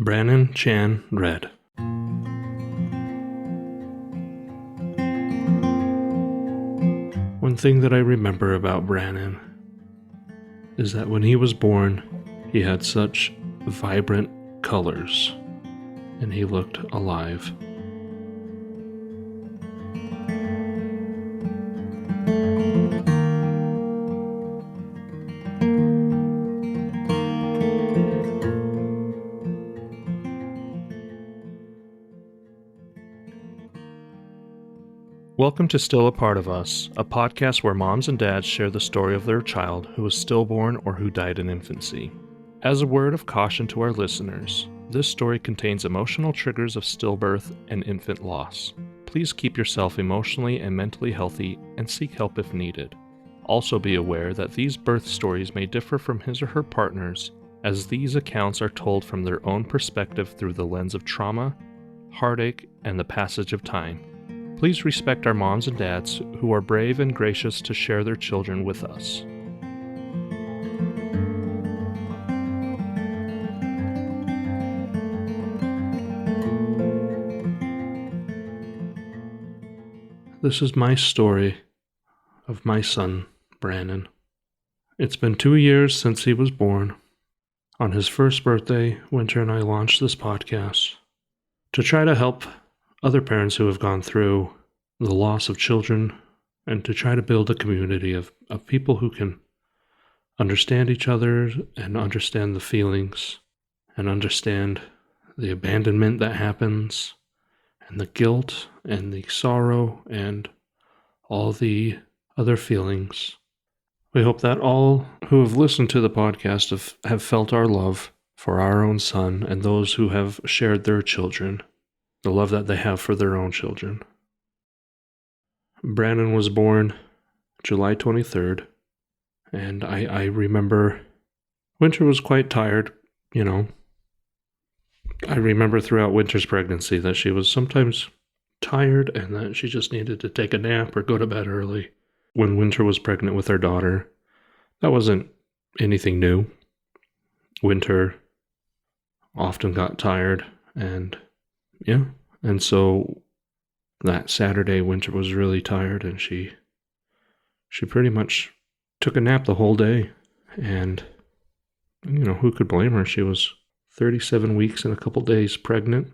Brannan Chan Redd. One thing that I remember about Brannan is that when he was born, he had such vibrant colors, and he looked alive. Welcome to Still a Part of Us, a podcast where moms and dads share the story of their child who was stillborn or who died in infancy. As a word of caution to our listeners, this story contains emotional triggers of stillbirth and infant loss. Please keep yourself emotionally and mentally healthy and seek help if needed. Also be aware that these birth stories may differ from his or her partners, as these accounts are told from their own perspective through the lens of trauma, heartache, and the passage of time. Please respect our moms and dads who are brave and gracious to share their children with us. This is my story of my son, Brannan. It's been 2 years since he was born. On his first birthday, Winter and I launched this podcast to try to help other parents who have gone through the loss of children and to try to build a community of people who can understand each other and understand the feelings and understand the abandonment that happens and the guilt and the sorrow and all the other feelings. We hope that all who have listened to the podcast have felt our love for our own son and those who have shared their children, the love that they have for their own children. Brannan was born July 23rd, and I remember Winter was quite tired, I remember throughout Winter's pregnancy that she was sometimes tired and that she just needed to take a nap or go to bed early. When Winter was pregnant with our daughter, that wasn't anything new. Winter often got tired, and so that Saturday, Winter was really tired, and she pretty much took a nap the whole day. And, who could blame her? She was 37 weeks and a couple days pregnant,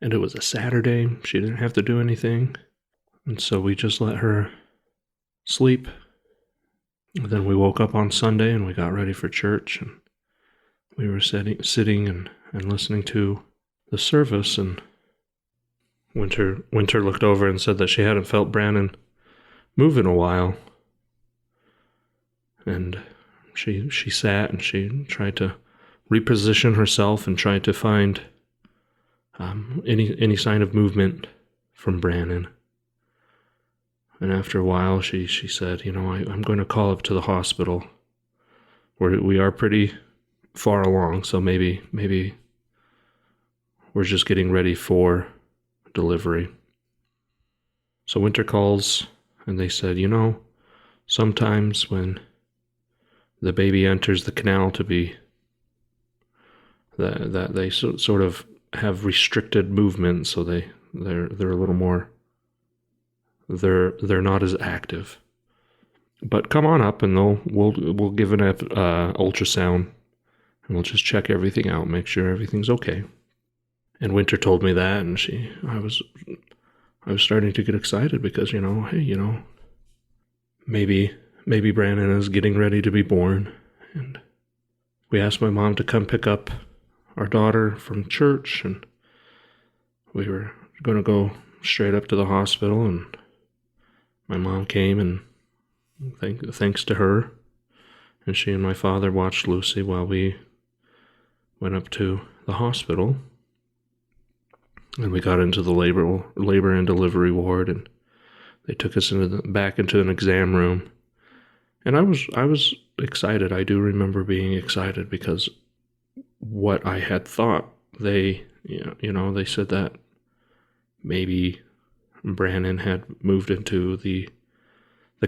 and it was a Saturday. She didn't have to do anything, and so we just let her sleep. And then we woke up on Sunday, and we got ready for church, and we were sitting and listening to the service, and Winter looked over and said that she hadn't felt Brannan move in a while. And she sat and she tried to reposition herself and tried to find any sign of movement from Brannan. And after a while, she said, I'm going to call up to the hospital. We are pretty far along, so maybe we're just getting ready for delivery. So Winter calls, and they said, sometimes when the baby enters the canal to be that they sort of have restricted movement, so they're a little more they're not as active. But come on up, and we'll give an ultrasound, and we'll just check everything out, make sure everything's okay. And Winter told me that, and I was starting to get excited because, maybe Brannan is getting ready to be born. And we asked my mom to come pick up our daughter from church, and we were going to go straight up to the hospital, and my mom came, and thanks to her, and she and my father watched Lucy while we went up to the hospital. And we got into the labor and delivery ward, and they took us back into an exam room. And I was excited. I do remember being excited because what I had thought, they said that maybe Brannan had moved into the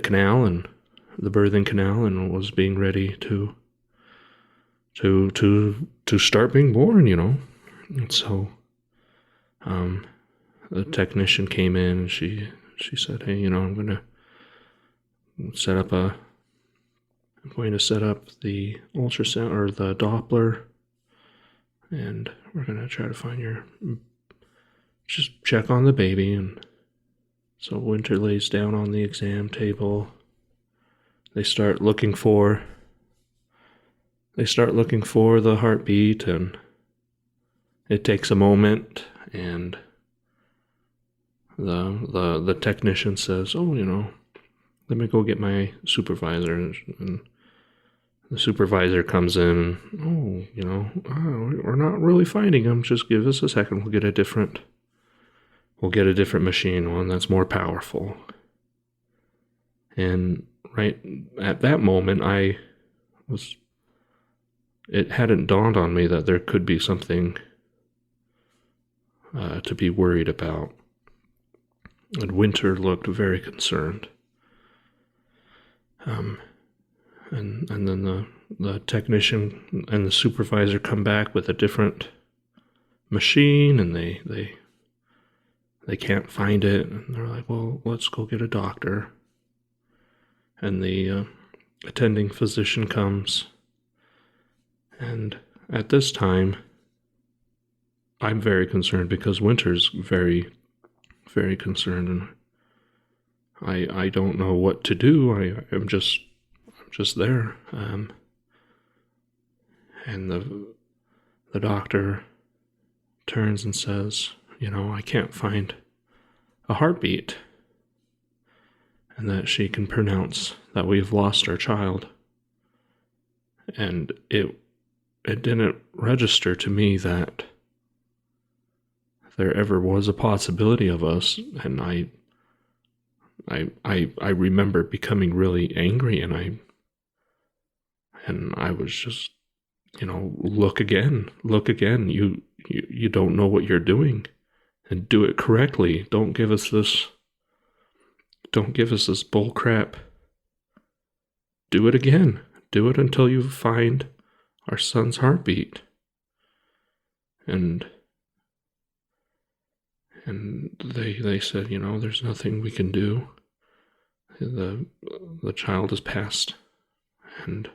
canal, and the birthing canal, and was being ready to to start being born, And so the technician came in and she said, hey, I'm going to set up the ultrasound or the Doppler, and we're going to try to find just check on the baby. And so Winter lays down on the exam table. They start looking for the heartbeat, and it takes a moment, and the technician says, oh, let me go get my supervisor. And the supervisor comes in, we're not really finding him. Just give us a second. We'll get a different machine, one that's more powerful. And right at that moment, it hadn't dawned on me that there could be something to be worried about. And Winter looked very concerned. And then the technician and the supervisor come back with a different machine, and they can't find it. And they're like, well, let's go get a doctor. And the attending physician comes. And at this time, I'm very concerned because Winter's very, very concerned, and I don't know what to do. I'm just there. And the doctor turns and says, I can't find a heartbeat, and that she can pronounce that we've lost our child. And it didn't register to me that there ever was a possibility of us, and I remember becoming really angry, and I was just, look again. You don't know what you're doing, and do it correctly. Don't give us this bull crap. Do it again. Do it until you find our son's heartbeat. And they said, there's nothing we can do. The child has passed. And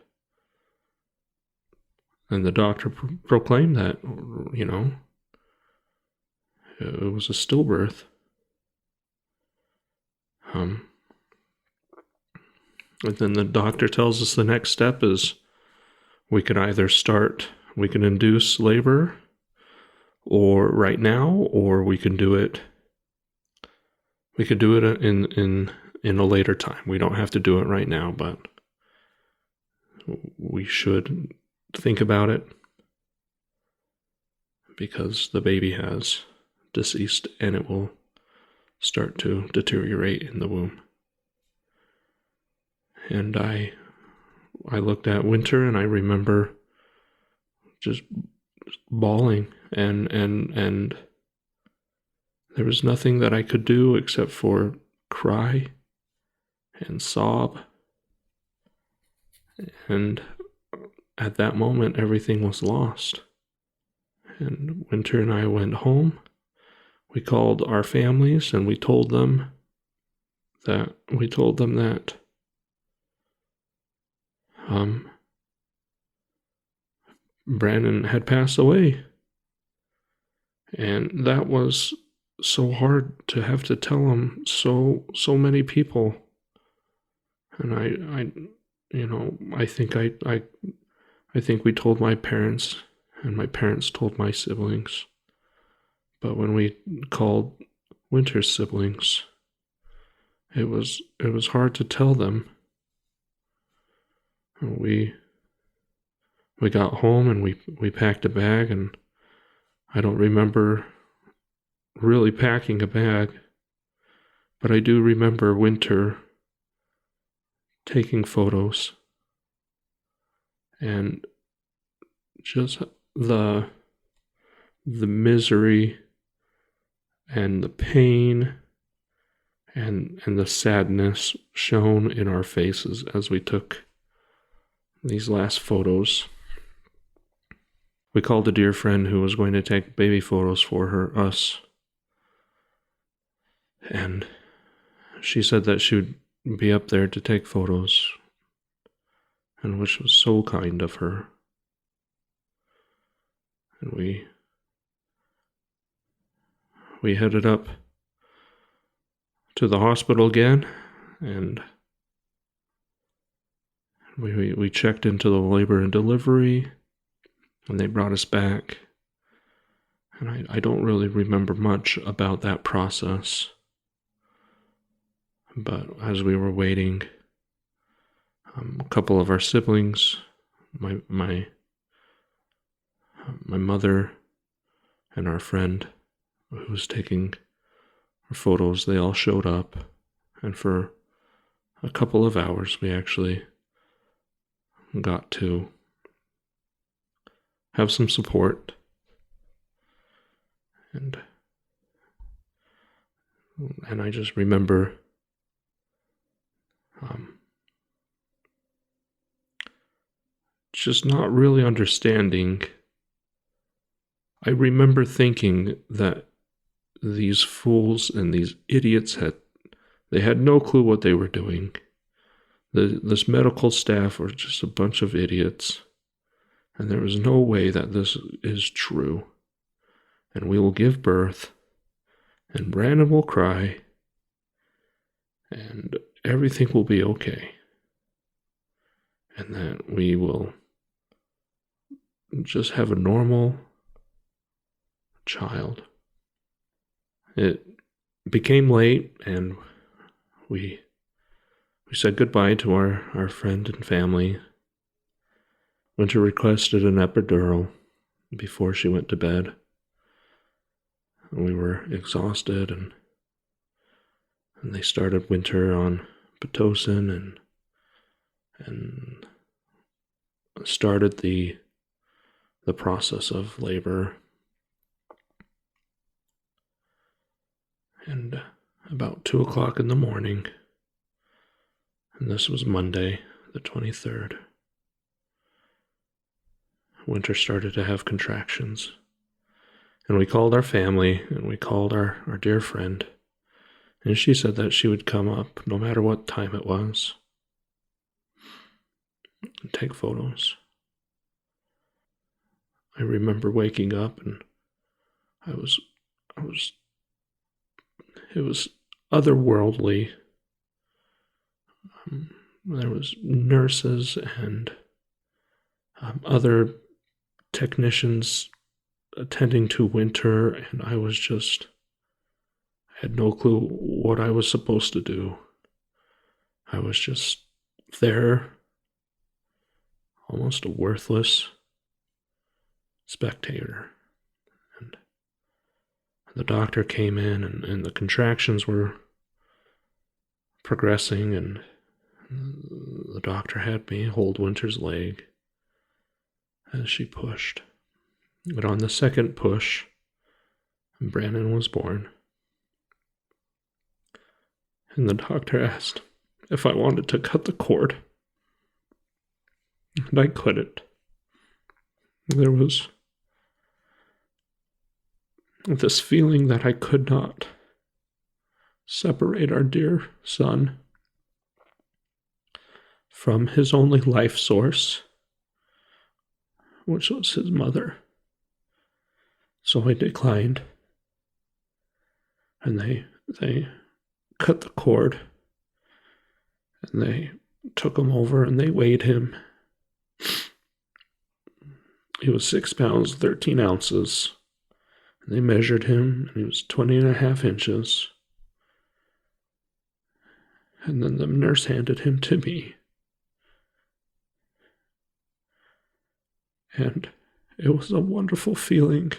the doctor proclaimed that, it was a stillbirth. And then the doctor tells us the next step is we can induce labor or right now, or we can do it in a later time. We don't have to do it right now, but we should think about it because the baby has deceased and it will start to deteriorate in the womb. And I looked at Winter, and I remember just bawling, and there was nothing that I could do except for cry and sob. And at that moment, everything was lost. And Winter and I went home. We called our families, and we told them that Brannan had passed away. And that was so hard to have to tell him so many people. And I think we told my parents, and my parents told my siblings. But when we called Winter's siblings, it was hard to tell them. We got home, and we packed a bag, and I don't remember really packing a bag, but I do remember Winter taking photos, and just the misery and the pain and the sadness shown in our faces as we took these last photos. We called a dear friend who was going to take baby photos for us. And she said that she would be up there to take photos, and which was so kind of her. And we headed up to the hospital again, and we checked into the labor and delivery, and they brought us back. And I don't really remember much about that process. But as we were waiting, a couple of our siblings, my mother and our friend who was taking our photos, they all showed up. And for a couple of hours, we actually got to have some support. And I just remember just not really understanding. I remember thinking that these fools and these idiots had no clue what they were doing. This medical staff were just a bunch of idiots, and there was no way that this is true. And we will give birth, and Brannan will cry, and everything will be okay. And that we will just have a normal child. It became late, and we said goodbye to our friend and family. Winter requested an epidural before she went to bed. We were exhausted, and they started Winter on Pitocin and started the process of labor. And about 2 o'clock in the morning, and this was Monday, the 23rd, Winter started to have contractions. And we called our family, and we called our dear friend, and she said that she would come up no matter what time it was and take photos. I remember waking up, and it was otherworldly. There was nurses and other technicians attending to Winter, and I had no clue what I was supposed to do. I was just there, almost a worthless spectator. And the doctor came in, and the contractions were progressing, and the doctor had me hold Winter's leg as she pushed. But on the second push, Brannan was born. And the doctor asked if I wanted to cut the cord. And I couldn't. There was this feeling that I could not separate our dear son from his only life source, which was his mother. So I declined, and they cut the cord, and they took him over and they weighed him. He was 6 pounds, 13 ounces. And they measured him, and he was 20.5 inches. And then the nurse handed him to me. And it was a wonderful feeling.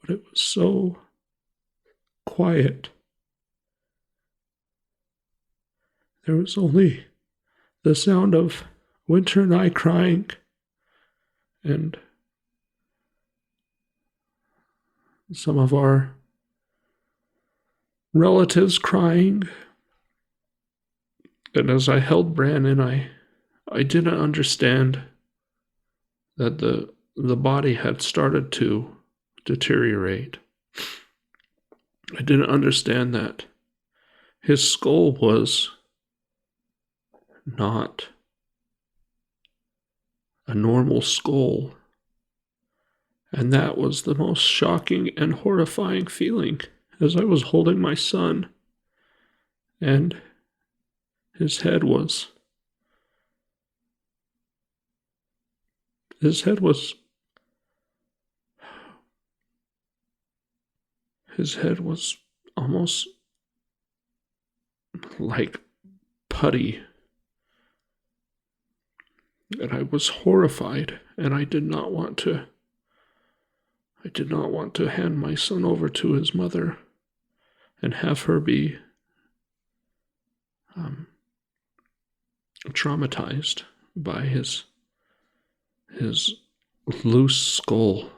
But it was so quiet. There was only the sound of Winter and I crying, and some of our relatives crying. And as I held Brannan, I didn't understand that the body had started to deteriorate. I didn't understand that his skull was not a normal skull. And that was the most shocking and horrifying feeling as I was holding my son. And his head was almost like putty. And I was horrified, and I did not want to hand my son over to his mother and have her be traumatized by his loose skull.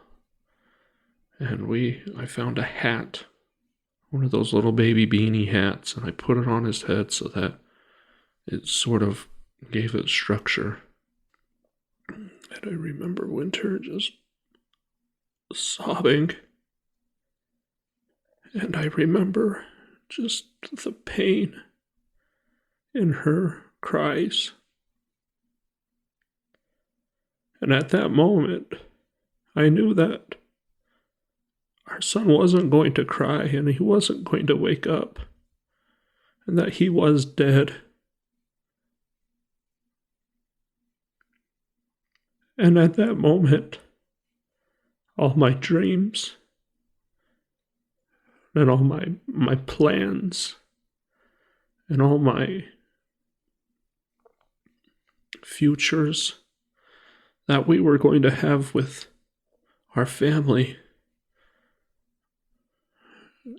And I found a hat, one of those little baby beanie hats, and I put it on his head so that it sort of gave it structure. And I remember Winter just sobbing. And I remember just the pain in her cries. And at that moment, I knew that our son wasn't going to cry and he wasn't going to wake up, and that he was dead. And at that moment, all my dreams and all my plans and all my futures that we were going to have with our family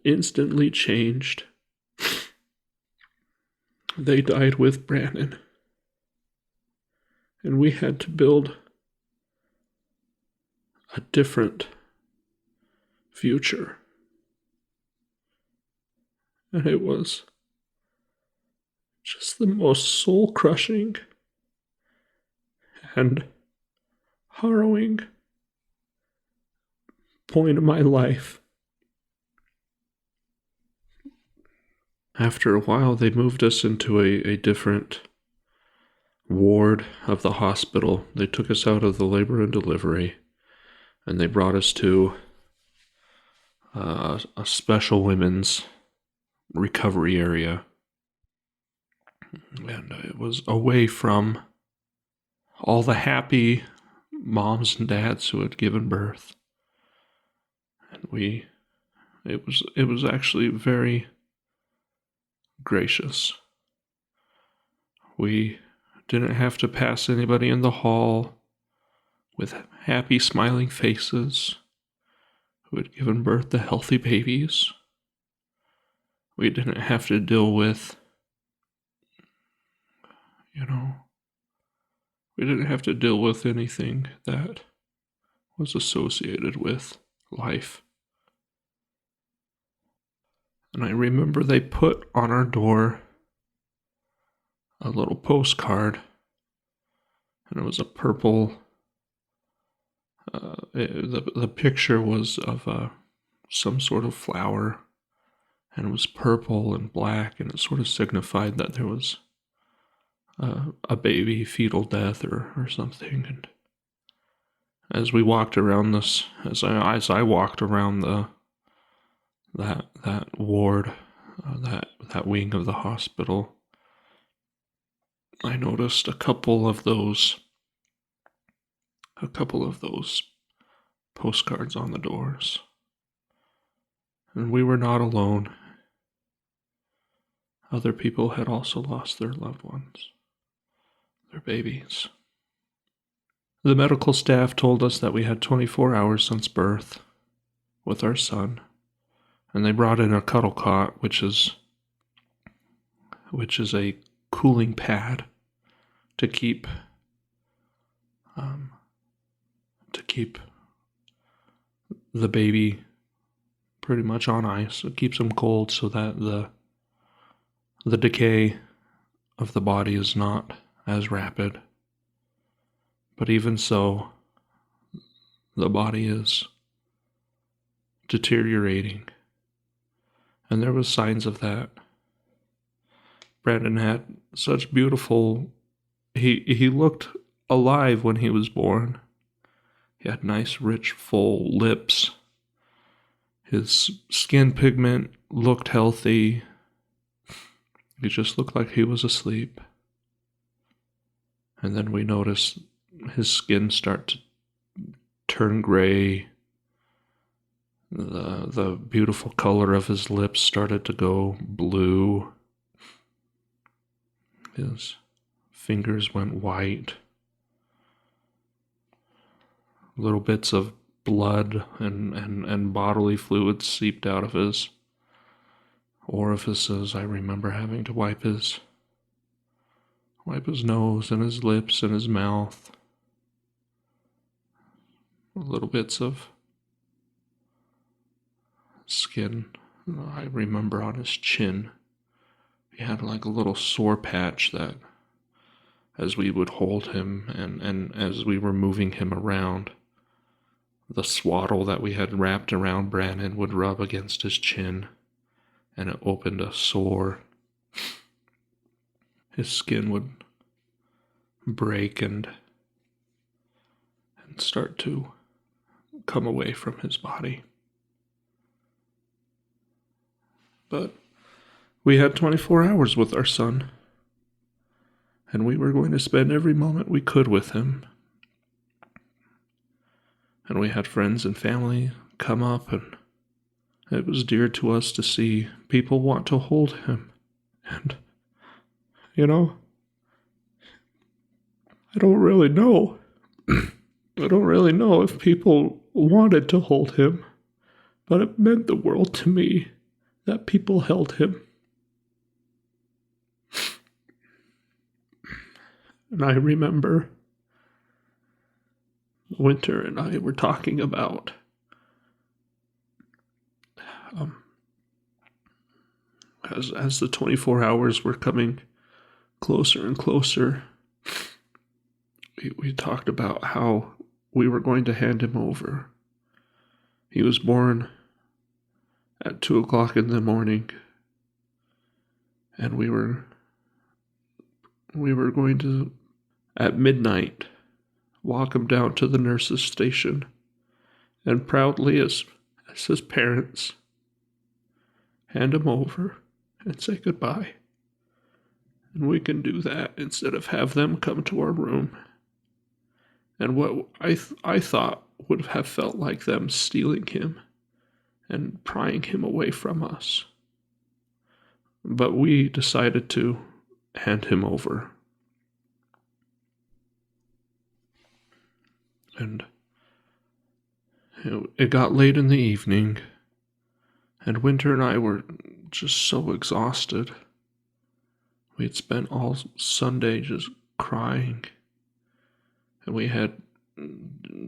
instantly changed. They died with Brannan, and we had to build a different future. And it was just the most soul-crushing and harrowing point of my life. After a while, they moved us into a different ward of the hospital. They took us out of the labor and delivery, and they brought us to a special women's recovery area. And it was away from all the happy moms and dads who had given birth. And it was actually very gracious. We didn't have to pass anybody in the hall with happy smiling faces who had given birth to healthy babies. We didn't have to deal with, we didn't have to deal with anything that was associated with life. And I remember they put on our door a little postcard, and it was a purple, the picture was of some sort of flower, and it was purple and black, and it sort of signified that there was a baby fetal death or something. And as we walked around this, as I walked around that ward, that wing of the hospital, I noticed a couple of those postcards on the doors. And we were not alone. Other people had also lost their loved ones, their babies. The medical staff told us that we had 24 hours since birth with our son, and they brought in a cuddle cot, which is a cooling pad to keep the baby pretty much on ice. It keeps him cold so that the decay of the body is not as rapid. But even so, the body is deteriorating. And there was signs of that. Brannan had such beautiful... He looked alive when he was born. He had nice, rich, full lips. His skin pigment looked healthy. He just looked like he was asleep. And then we noticed his skin start to turn gray. The beautiful color of his lips started to go blue. His fingers went white. Little bits of blood and bodily fluids seeped out of his orifices. I remember having to wipe his nose and his lips and his mouth. Little bits of skin, I remember, on his chin. He had like a little sore patch that, as we would hold him and as we were moving him around, the swaddle that we had wrapped around Brannan would rub against his chin, and it opened a sore. His skin would break and start to come away from his body. But we had 24 hours with our son, and we were going to spend every moment we could with him. And we had friends and family come up, and it was dear to us to see people want to hold him. And, I don't really know. I don't really know if people wanted to hold him, but it meant the world to me that people held him. And I remember Winter and I were talking about as the 24 hours were coming closer and closer, we talked about how we were going to hand him over. He was born at 2 o'clock in the morning, and we were going to, at midnight, walk him down to the nurse's station, and proudly, as his parents, hand him over and say goodbye. And we can do that instead of have them come to our room. And what I thought would have felt like them stealing him and prying him away from us. But we decided to hand him over. And it got late in the evening, and Winter and I were just so exhausted. We had spent all Sunday just crying, and we had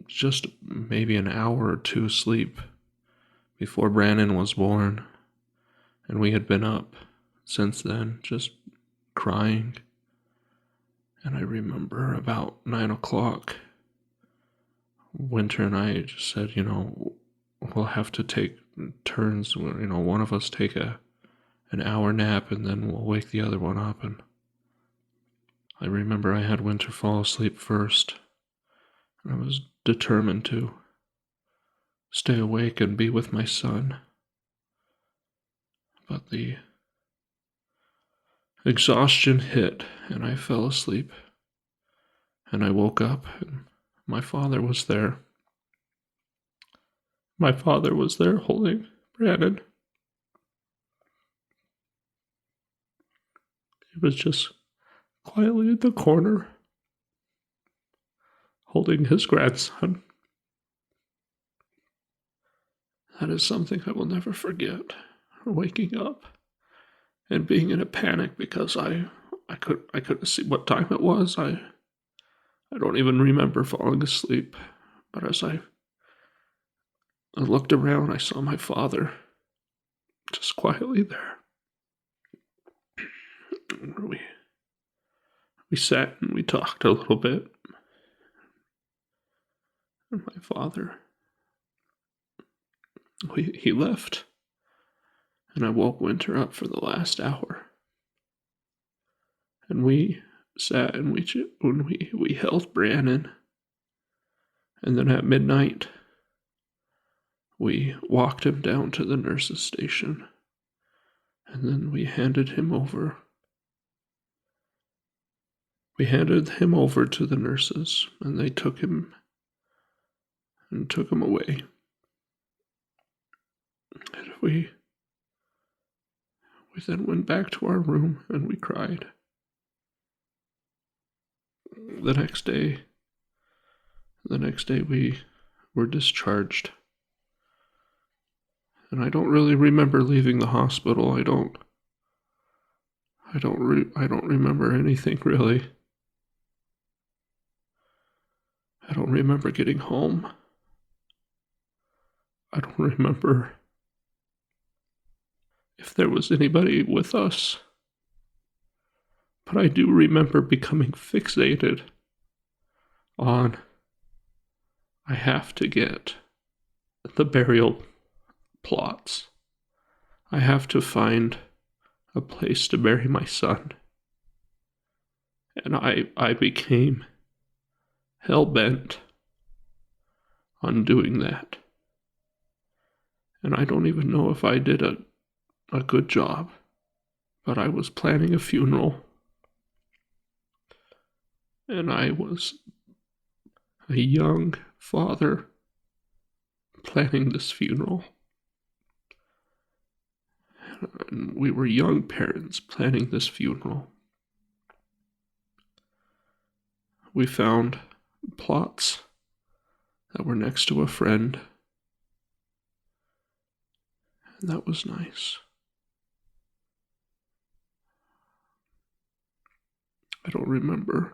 just maybe an hour or two sleep before Brannan was born, and we had been up since then just crying. And I remember about 9 o'clock, Winter and I just said, we'll have to take turns, one of us take an hour nap, and then we'll wake the other one up. And I remember I had Winter fall asleep first, and I was determined to stay awake and be with my son. But the exhaustion hit, and I fell asleep. And I woke up, and my father was there. My father was there holding Brannan. He was just quietly in the corner, holding his grandson. That is something I will never forget. Waking up and being in a panic because I couldn't see what time it was. I don't even remember falling asleep. But as I looked around, I saw my father just quietly there. We sat and we talked a little bit. And my father, he left. And I woke Winter up for the last hour. And we sat and we held Brannan. And then at midnight, we walked him down to the nurse's station. And then we handed him over. We handed him over to the nurses, and they took him away. And we then went back to our room and we cried. The next day we were discharged. And I don't really remember leaving the hospital. I don't remember anything really. I don't remember getting home. I don't remember if there was anybody with us. But I do remember becoming fixated on I have to get the burial plots. I have to find a place to bury my son. And I became hell-bent on doing that. And I don't even know if I did a good job, but I was planning a funeral. And I was a young father planning this funeral. And we were young parents planning this funeral. We found plots that were next to a friend. And that was nice. I don't remember.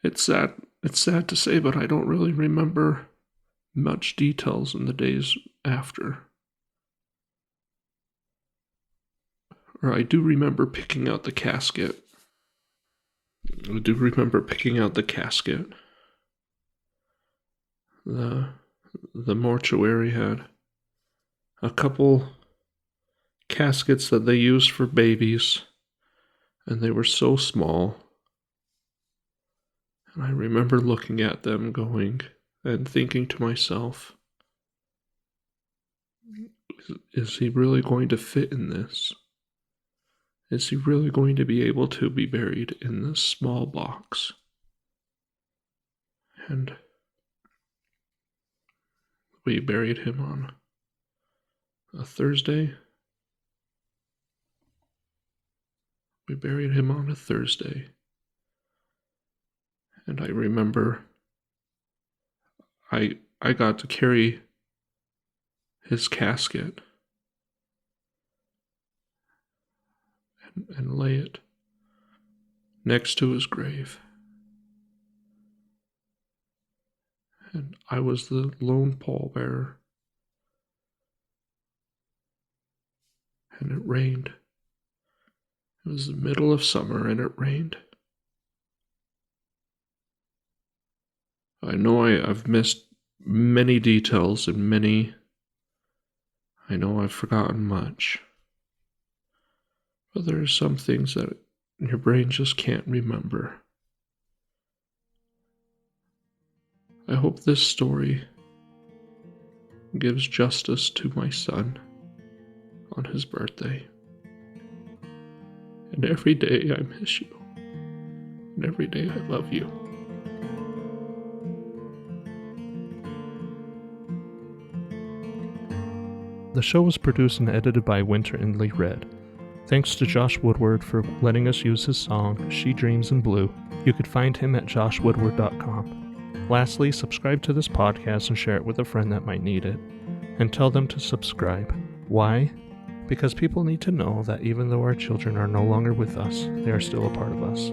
It's sad to say, but I don't really remember much details in the days after. Or I do remember picking out the casket. The mortuary had a couple caskets that they used for babies, and they were so small. And I remember looking at them going and thinking to myself, is he really going to fit in this? Is he really going to be able to be buried in this small box? And we buried him on a Thursday. And I remember I got to carry his casket and lay it next to his grave. And I was the lone pallbearer. And it rained. It was the middle of summer and it rained. I know I've missed many details and I know I've forgotten much. But there are some things that your brain just can't remember. I hope this story gives justice to my son on his birthday. And every day I miss you. And every day I love you. The show was produced and edited by Winter and Lee Redd. Thanks to Josh Woodward for letting us use his song, She Dreams in Blue. You could find him at joshwoodward.com. Lastly, subscribe to this podcast and share it with a friend that might need it. And tell them to subscribe. Why? Because people need to know that even though our children are no longer with us, they are still a part of us.